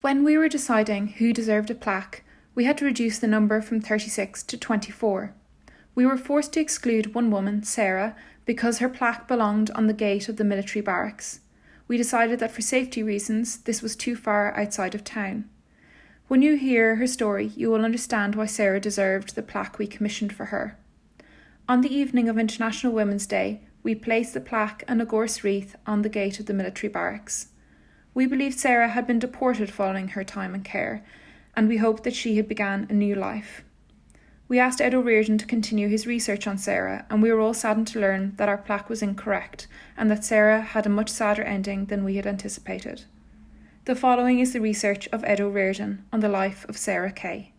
When we were deciding who deserved a plaque, we had to reduce the number from 36 to 24. We were forced to exclude one woman, Ciara, because her plaque belonged on the gate of the military barracks. We decided that for safety reasons, this was too far outside of town. When you hear her story, you will understand why Ciara deserved the plaque we commissioned for her. On the evening of International Women's Day, we placed the plaque and a gorse wreath on the gate of the military barracks. We believed Ciara had been deported following her time in Cahir, and we hoped that she had begun a new life. We asked Ed O'Riordan to continue his research on Ciara, and we were all saddened to learn that our plaque was incorrect, and that Ciara had a much sadder ending than we had anticipated. The following is the research of Ed O'Riordan on the life of Ciara Kay.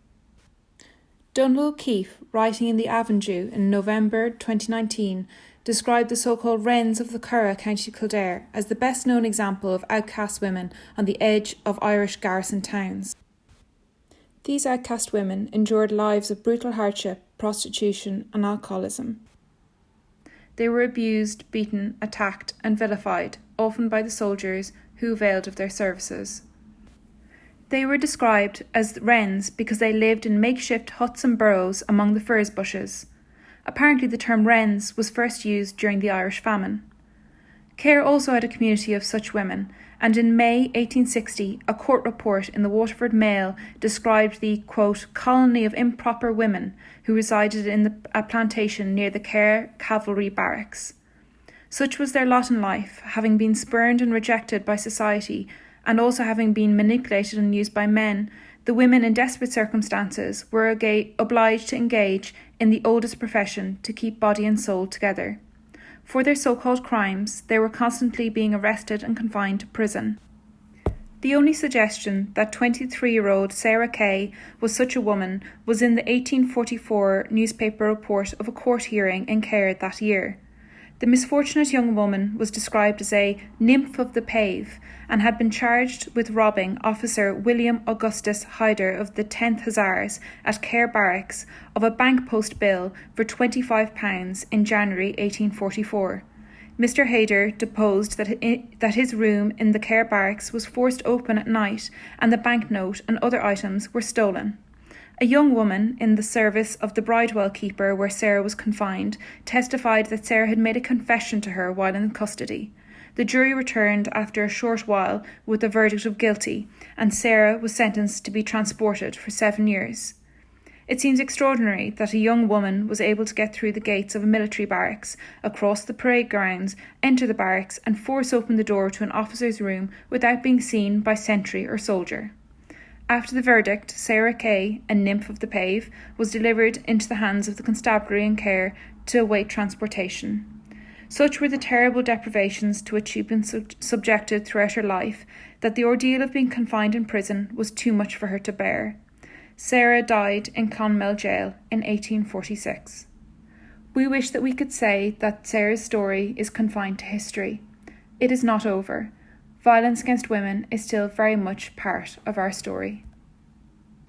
Dún Iascaigh, writing in the Avenue in November 2019, described the so-called Wrens of the Curragh, County Kildare, as the best-known example of outcast women on the edge of Irish garrison towns. These outcast women endured lives of brutal hardship, prostitution and alcoholism. They were abused, beaten, attacked and vilified, often by the soldiers who availed of their services. They were described as wrens because they lived in makeshift huts and burrows among the furze bushes. Apparently the term wrens was first used during the Irish famine. Cahir also had a community of such women, and in May 1860 a court report in the Waterford Mail described the, quote, colony of improper women who resided in a plantation near the Cahir Cavalry Barracks. Such was their lot in life, having been spurned and rejected by society, and also having been manipulated and used by men. The women in desperate circumstances were obliged to engage in the oldest profession to keep body and soul together. For their so-called crimes, they were constantly being arrested and confined to prison. The only suggestion that 23-year-old Ciara Kay was such a woman was in the 1844 newspaper report of a court hearing in Cahir that year. The misfortunate young woman was described as a nymph of the pave and had been charged with robbing Officer William Augustus Hyder of the 10th Hussars at Cahir Barracks of a bank post bill for £25 in January 1844. Mr. Hyder deposed that his room in the Cahir Barracks was forced open at night and the banknote and other items were stolen. A young woman in the service of the Bridewell keeper where Ciara was confined testified that Ciara had made a confession to her while in custody. The jury returned after a short while with a verdict of guilty, and Ciara was sentenced to be transported for 7 years. It seems extraordinary that a young woman was able to get through the gates of a military barracks, across the parade grounds, enter the barracks and force open the door to an officer's room without being seen by sentry or soldier. After the verdict, Ciara Kay, a nymph of the pave, was delivered into the hands of the constabulary in Cahir to await transportation. Such were the terrible deprivations to which she had been subjected throughout her life that the ordeal of being confined in prison was too much for her to bear. Ciara died in Clonmel Jail in 1846. We wish that we could say that Ciara's story is confined to history. It is not over. Violence against women is still very much part of our story.